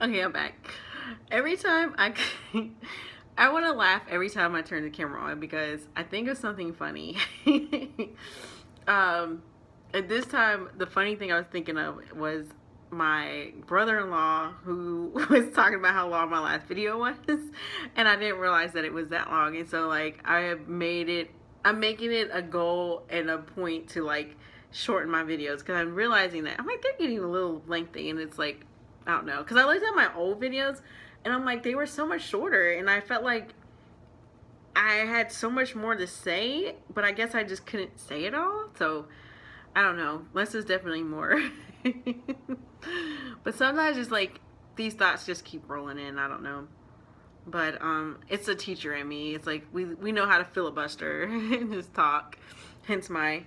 Okay, I'm back. Every time I want to laugh every time I turn the camera on because I think of something funny. um, at this time, the funny thing I was thinking of was my brother-in-law who was talking about how long my last video was, and I didn't realize that it was that long. And so, like, I have made it. I'm making it a goal and a point to like shorten my videos because I'm realizing that I'm like they're getting a little lengthy, and it's like I don't know. Because I looked at my old videos and I'm like, they were so much shorter. And I felt like I had so much more to say, but I guess I just couldn't say it all. So I don't know. Less is definitely more. But sometimes just like these thoughts just keep rolling in. I don't know. But it's a teacher in me. It's like we know how to filibuster and just talk. Hence my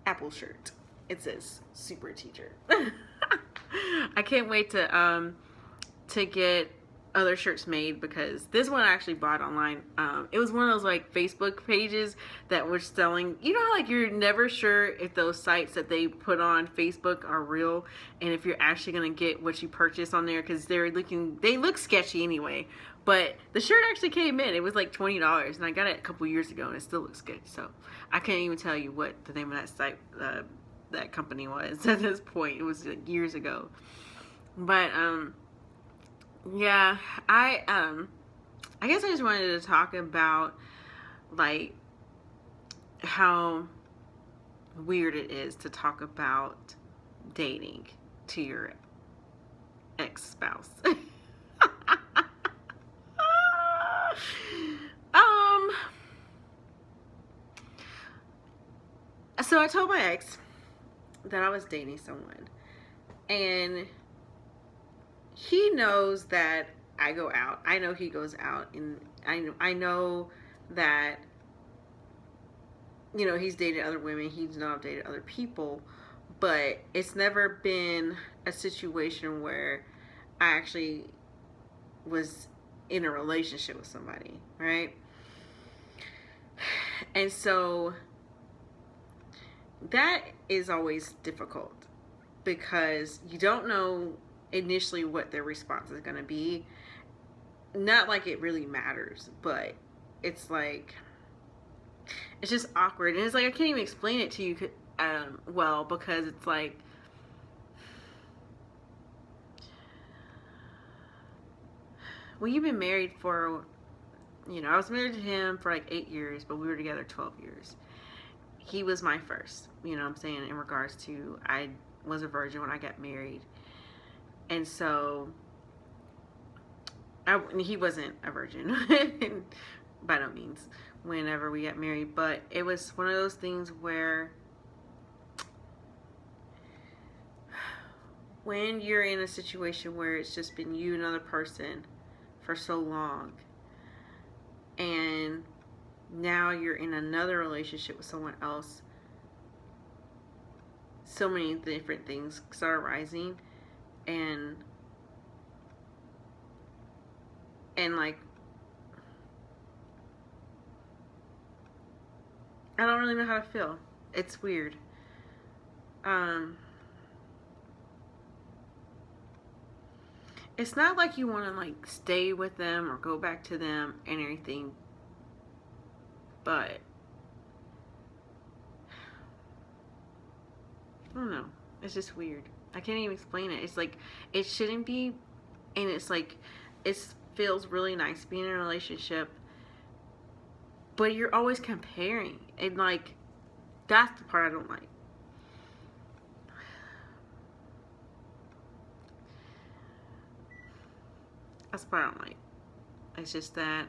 Apple shirt. It says super teacher. I can't wait to get other shirts made because this one I actually bought online. It was one of those like Facebook pages that were selling. You know how like you're never sure if those sites that they put on Facebook are real and if you're actually gonna get what you purchase on there because they look sketchy anyway. But the shirt actually came in. It was like $20, and I got it a couple years ago, and it still looks good. So I can't even tell you what the name of that site, that company was at this point. It was like years ago. But yeah, I guess I just wanted to talk about like how weird it is to talk about dating to your ex-spouse. um so I told my ex that I was dating someone, and he knows that I go out. I know he goes out, and I know that he's dated other women. He's not dated other people, but it's never been a situation where I actually was in a relationship with somebody, right? And so that is always difficult because you don't know initially what their response is going to be. Not like it really matters, but it's like it's just awkward, and it's like I can't even explain it to you well, because it's like well, you've been married for I was married to him for like 8 years, but we were together 12 years. He was my first, what I'm saying, in regards to I was a virgin when I got married. And so he wasn't a virgin by no means whenever we got married, but it was one of those things where when you're in a situation where it's just been you and another person for so long, and now you're in another relationship with someone else, so many different things start arising, and like I don't really know how to feel. It's weird. It's not like you want to like stay with them or go back to them and everything, but I don't know. It's just weird. I can't even explain it. It's like it shouldn't be, and it's like it feels really nice being in a relationship, but you're always comparing, and like that's the part I don't like. That's the part I don't like. It's just that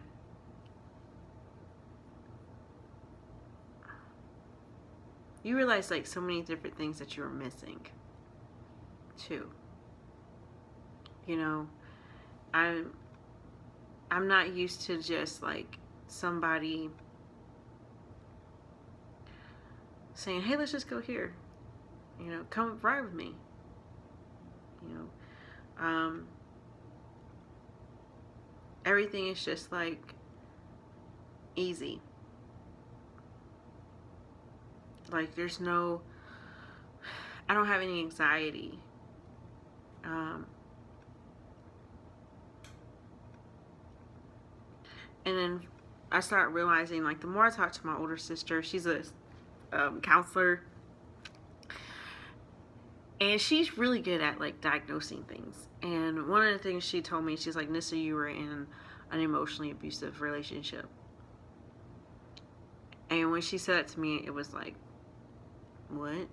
you realize like so many different things that you're missing too. You know, I'm I'm not used to just like somebody saying, "Hey, let's just go here." Come ride with me. You know, everything is just like easy. Like there's no, I don't have any anxiety. Um, And then I started realizing, like, the more I talk to my older sister, she's a counselor, and she's really good at, like, diagnosing things. And one of the things she told me, she's like, Nissa, you were in an emotionally abusive relationship. And when she said it to me, it was like, what?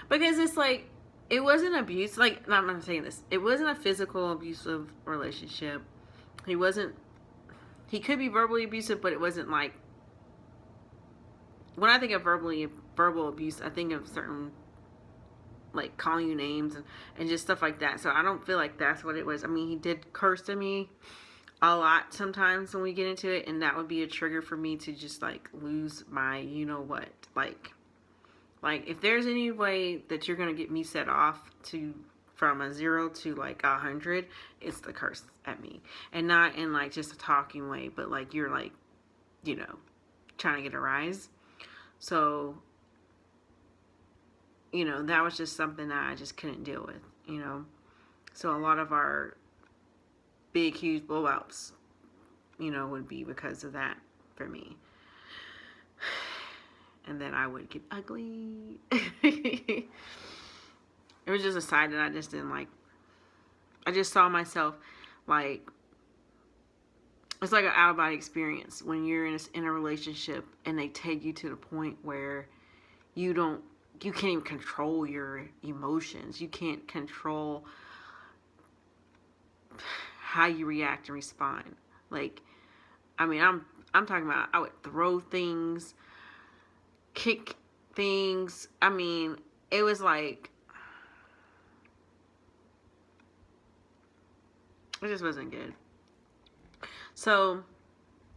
Because it's like, it wasn't abuse. Like, no, I'm not saying this. It wasn't a physical abusive relationship. He wasn't, he could be verbally abusive, but it wasn't like, when I think of verbal abuse, I think of certain, like, calling you names and just stuff like that. So I don't feel like that's what it was. I mean, he did curse at me a lot sometimes when we get into it, and that would be a trigger for me to just, like, lose my, you know what, like if there's any way that you're gonna get me set off to from a 0 to like 100, it's the curse at me. And not in, like, just a talking way, but like you're, like, you know, trying to get a rise. So, you know, that was just something that I just couldn't deal with, you know. So a lot of our big, huge blowouts, you know, would be because of that for me. And then I would get ugly. It was just a side that I just didn't like. I just saw myself, like, it's like an out-of-body experience when you're in a relationship and they take you to the point where you can't even control your emotions. You can't control how you react and respond. Like, I mean, I'm talking about, I would throw things, kick things. I mean, it was like, it just wasn't good. So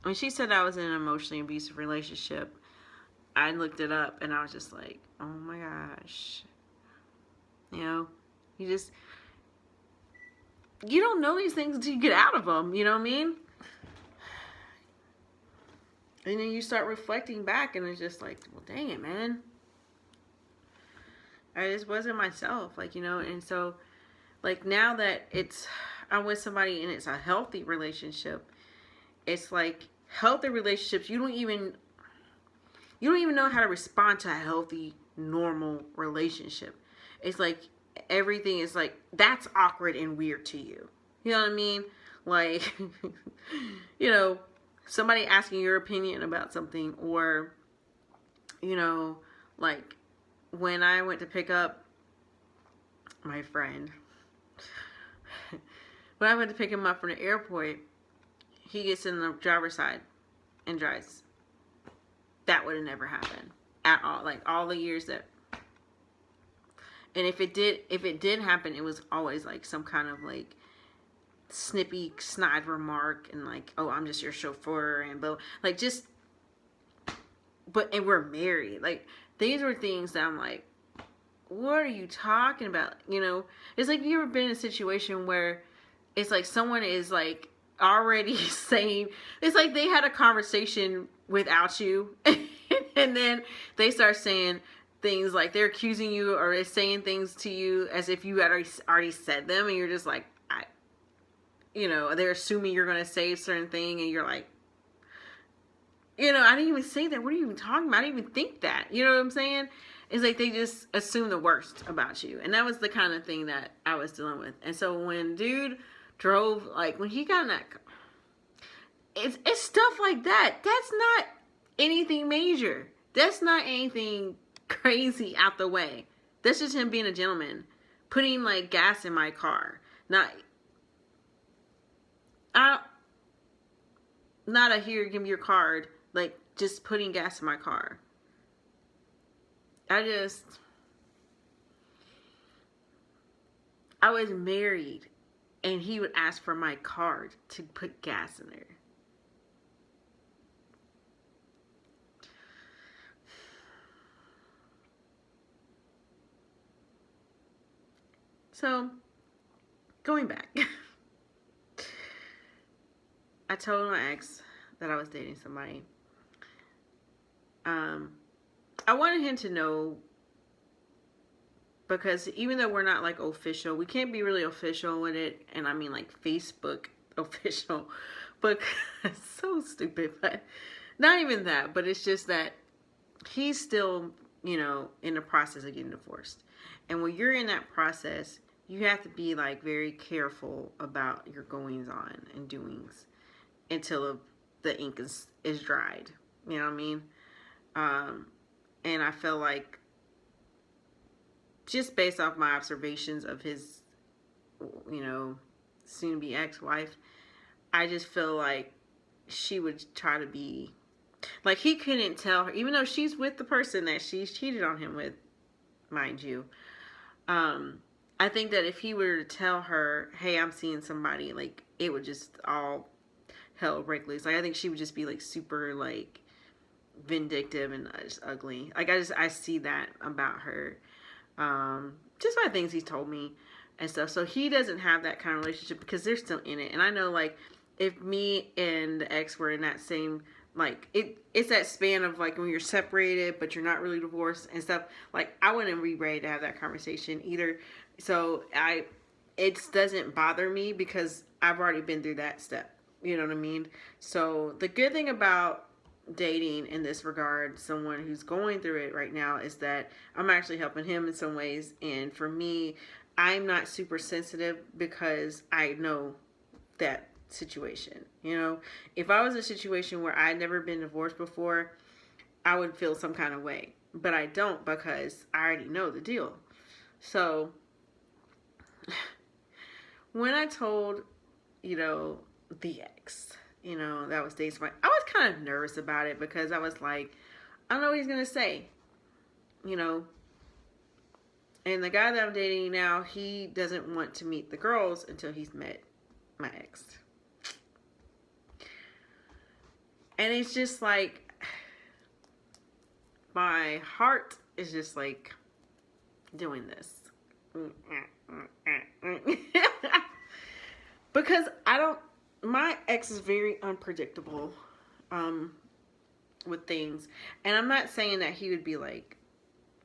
when she said I was in an emotionally abusive relationship, I looked it up and I was just like, oh my gosh. You know, you don't know these things until you get out of them, you know what I mean? And then you start reflecting back and it's just like, well, dang it, man. I just wasn't myself, like, you know. And so, like, now that I'm with somebody and it's a healthy relationship, it's like, healthy relationships, you don't even know how to respond to a healthy, normal relationship. It's like, everything is like, that's awkward and weird to you. You know what I mean? Like, you know, somebody asking your opinion about something, or, you know, like, when I went to pick up my friend, when I went to pick him up from the airport, he gets in the driver's side and drives. That would have never happened at all. Like, all the years that, and if it did happen, it was always like some kind of, like, snippy, snide remark, and like, oh, I'm just your chauffeur, and like, just, and we're married. Like, these were things that I'm like, what are you talking about? You know, it's like, you ever been in a situation where it's like someone is, like, already saying, it's like they had a conversation without you, and then they start saying things, like they're accusing you or they're saying things to you as if you had already said them, and you're just like, you know, they're assuming you're going to say a certain thing, and you're like, you know, I didn't even say that. What are you even talking about? I didn't even think that. You know what I'm saying? It's like they just assume the worst about you. And that was the kind of thing that I was dealing with. And so when dude drove, like, when he got in that, it's stuff like that. That's not anything major. That's not anything crazy out the way. That's just him being a gentleman. Putting, like, gas in my car. Not a here, give me your card. Like, just putting gas in my car. I was married, and he would ask for my card to put gas in there. So, going back, I told my ex that I was dating somebody. I wanted him to know, because even though we're not, like, official, we can't be really official with it, and I mean, like, Facebook official, But so stupid, but not even that, but it's just that he's still, in the process of getting divorced. And when you're in that process, you have to be like very careful about your goings on and doings until the ink is dried. You know what I mean? And I feel like, just based off my observations of his, soon to be ex-wife, I just feel like she would try to be like, he couldn't tell her, even though she's with the person that she's cheated on him with, mind you. I think that if he were to tell her, hey, I'm seeing somebody, like, it would just all hell break loose. Like, I think she would just be like super like vindictive and just ugly. Like, I see that about her. Just by things he's told me and stuff. So he doesn't have that kind of relationship because they're still in it. And I know, like, if me and the ex were in that same, like, it's that span of like when you're separated but you're not really divorced and stuff, like, I wouldn't be ready to have that conversation either. So it doesn't bother me because I've already been through that step. You know what I mean? So the good thing about dating in this regard, someone who's going through it right now, is that I'm actually helping him in some ways. And for me, I'm not super sensitive because I know that situation. If I was in a situation where I'd never been divorced before, I would feel some kind of way, but I don't because I already know the deal. So when I told, the ex, that was dating somebody, I was kind of nervous about it because I was like, I don't know what he's going to say, and the guy that I'm dating now, he doesn't want to meet the girls until he's met my ex. And it's just like, my heart is just like doing this. Because my ex is very unpredictable with things. And I'm not saying that he would be like,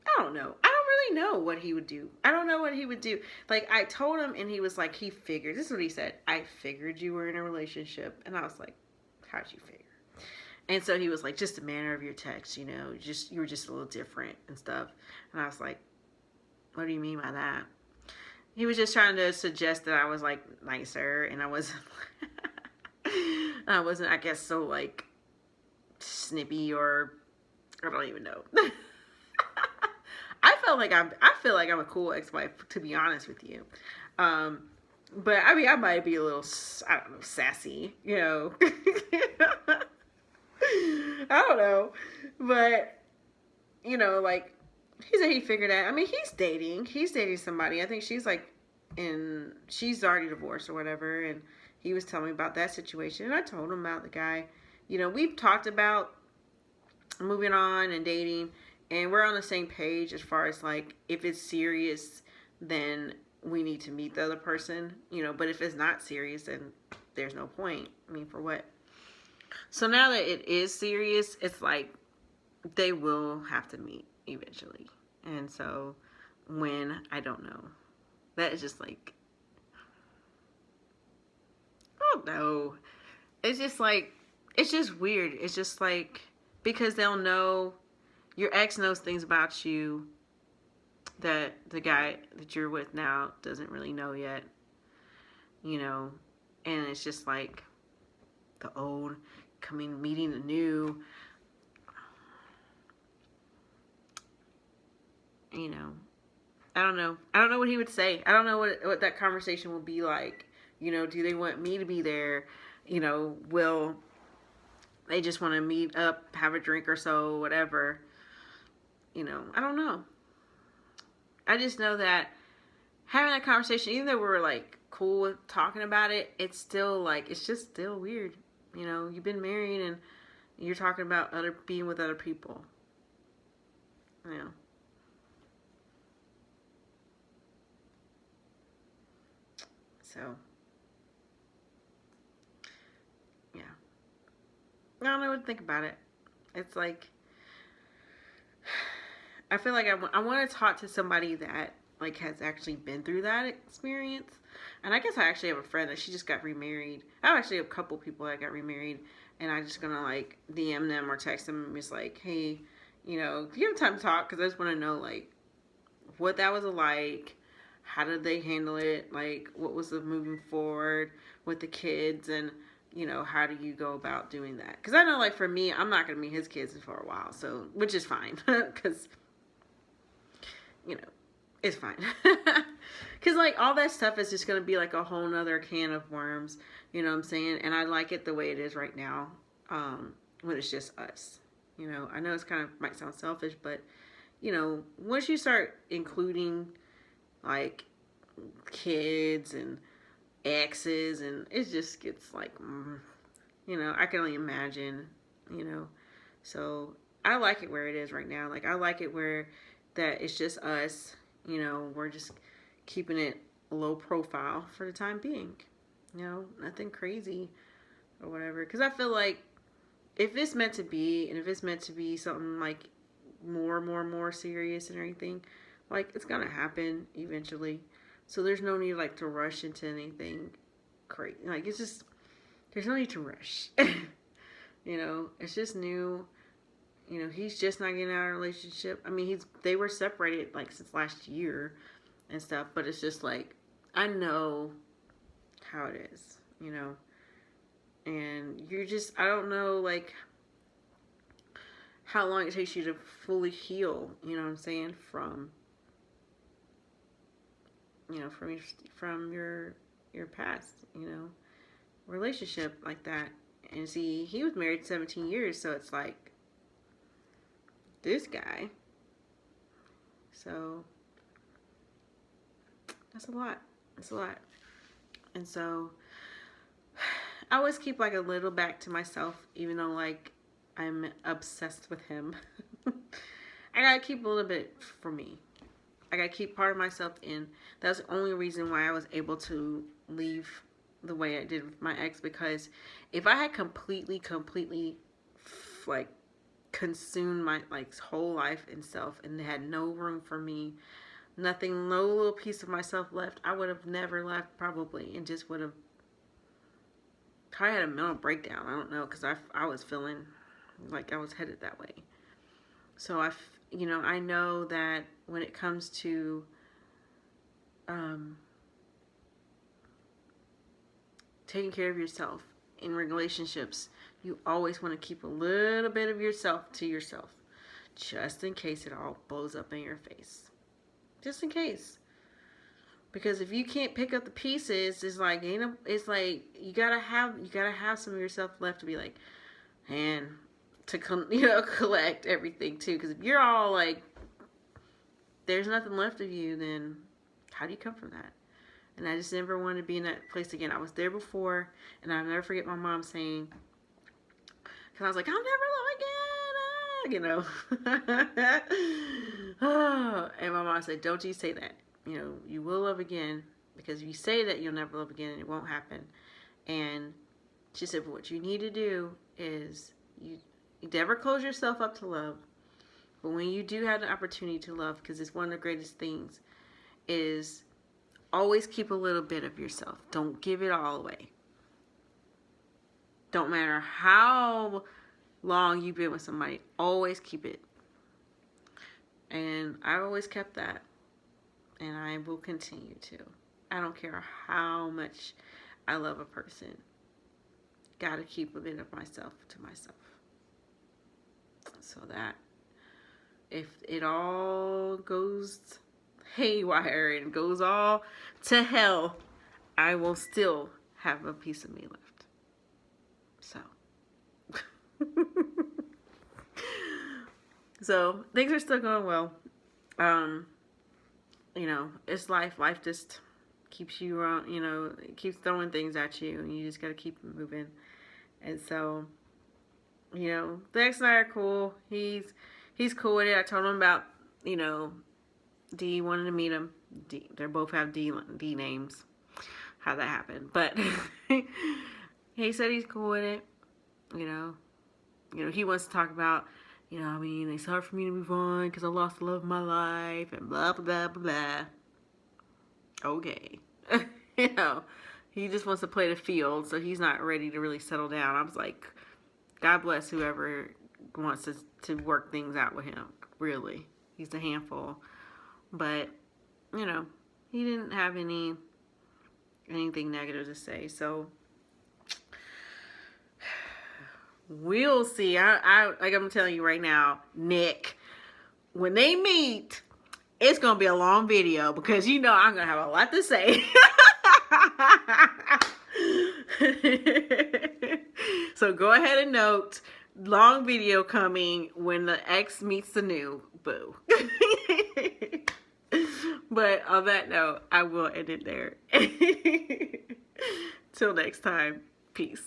I don't know. I don't really know what he would do. I don't know what he would do. Like, I told him and he was like, this is what he said. I figured you were in a relationship. And I was like, how'd you figure? And so he was like, just the manner of your text, you were just a little different and stuff. And I was like, what do you mean by that? He was just trying to suggest that I was like nicer, and I wasn't, I guess, so like snippy, or I don't even know. I feel like I'm a cool ex-wife, to be honest with you. But I mean, I might be a little, I don't know, sassy, I don't know, but like, he said he figured out. I mean, he's dating somebody. I think she's like, she's already divorced or whatever, and he was telling me about that situation, and I told him about the guy. We've talked about moving on and dating, and we're on the same page as far as like, if it's serious, then we need to meet the other person, but if it's not serious, then there's no point. I mean, for what? So now that it is serious, it's like they will have to meet eventually. And so when, I don't know. That is just like, I don't know. It's just like, it's just weird. It's just like, because they'll know, your ex knows things about you that the guy that you're with now doesn't really know yet. And it's just like the old meeting the new. I don't know. I don't know what he would say. I don't know what that conversation will be like. Do they want me to be there? Will they just want to meet up, have a drink or so, whatever? I don't know. I just know that having that conversation, even though we were like cool with talking about it, it's still like, it's just still weird. You've been married and you're talking about being with other people. So, yeah. I don't know what to think about it. It's like, I feel like I want to talk to somebody that like has actually been through that experience. And I guess I actually have a friend that she just got remarried. I have actually a couple people that got remarried, and I'm just gonna like DM them or text them and just like, hey, you know, do you have time to talk? Because I just want to know like what that was like. How did they handle it? Like, what was the moving forward with the kids, and you know, how do you go about doing that? Because I know, like for me, I'm not gonna meet his kids for a while, so which is fine, because you know, it's fine. Because like all that stuff is just gonna be like a whole nother can of worms. You know what I'm saying? And I like it the way it is right now, when it's just us. You know, I know it's kind of might sound selfish, but you know, once you start including like kids and exes, and it just gets like, you know, I can only imagine, you know. So I like it where it is right now. Like I like it where that it's just us, you know, we're just keeping it low profile for the time being. You know, nothing crazy or whatever. Because I feel like if it's meant to be, and if it's meant to be something like more serious and everything, like it's gonna happen eventually. So there's no need like to rush into anything crazy. Like it's just there's no need to rush. You know, it's just new. You know, he's just not getting out of a relationship. I mean, they were separated like since last year and stuff, but it's just like I know how it is, you know. And you're just I don't know like how long it takes you to fully heal, you know what I'm saying, from you know, from your past, you know, relationship like that. And see, he was married 17 years, so it's like this guy. So that's a lot. That's a lot. And so I always keep like a little back to myself, even though like I'm obsessed with him. I gotta keep a little bit for me. I gotta keep part of myself in. That's the only reason why I was able to leave the way I did with my ex, because if I had completely like consumed my like whole life in self and had no room for me, nothing, no little piece of myself left, I would have never left probably, and just would have probably had a mental breakdown. I don't know, because I was feeling like I was headed that way. So you know, I know that when it comes to taking care of yourself in relationships, you always want to keep a little bit of yourself to yourself, just in case it all blows up in your face. Just in case. Because if you can't pick up the pieces, it's like you gotta have some of yourself left to be like, and to collect everything too. Because if you're all like, there's nothing left of you, then how do you come from that? And I just never wanted to be in that place again. I was there before, and I'll never forget my mom saying, because I was like, I'll never love again, you know. And my mom said, don't you say that. You know, you will love again, because if you say that you'll never love again, and it won't happen. And she said, but what you need to do is you never close yourself up to love. But when you do have the opportunity to love, because it's one of the greatest things, is always keep a little bit of yourself. Don't give it all away. Don't matter how long you've been with somebody, always keep it. And I've always kept that. And I will continue to. I don't care how much I love a person. Gotta keep a bit of myself to myself. So that if it all goes haywire and goes all to hell, I will still have a piece of me left. So so things are still going well. You know, it's life just keeps you around, you know, it keeps throwing things at you, and you just gotta keep moving. And so, you know, the ex and I are cool. He's cool with it. I told him about, you know, D wanted to meet him. They both have D names. How that happened, but he said he's cool with it. You know, he wants to talk about, you know, I mean, it's hard for me to move on because I lost the love of my life and blah blah blah blah. okay. You know, he just wants to play the field, so he's not ready to really settle down. I was like, God bless whoever wants to work things out with him. Really, he's a handful. But you know, he didn't have anything negative to say. So we'll see. I like I'm telling you right now, Nick, when they meet, it's gonna be a long video because you know I'm gonna have a lot to say. So go ahead and note, long video coming when the ex meets the new boo. But on that note, I will end it there. Till next time, peace.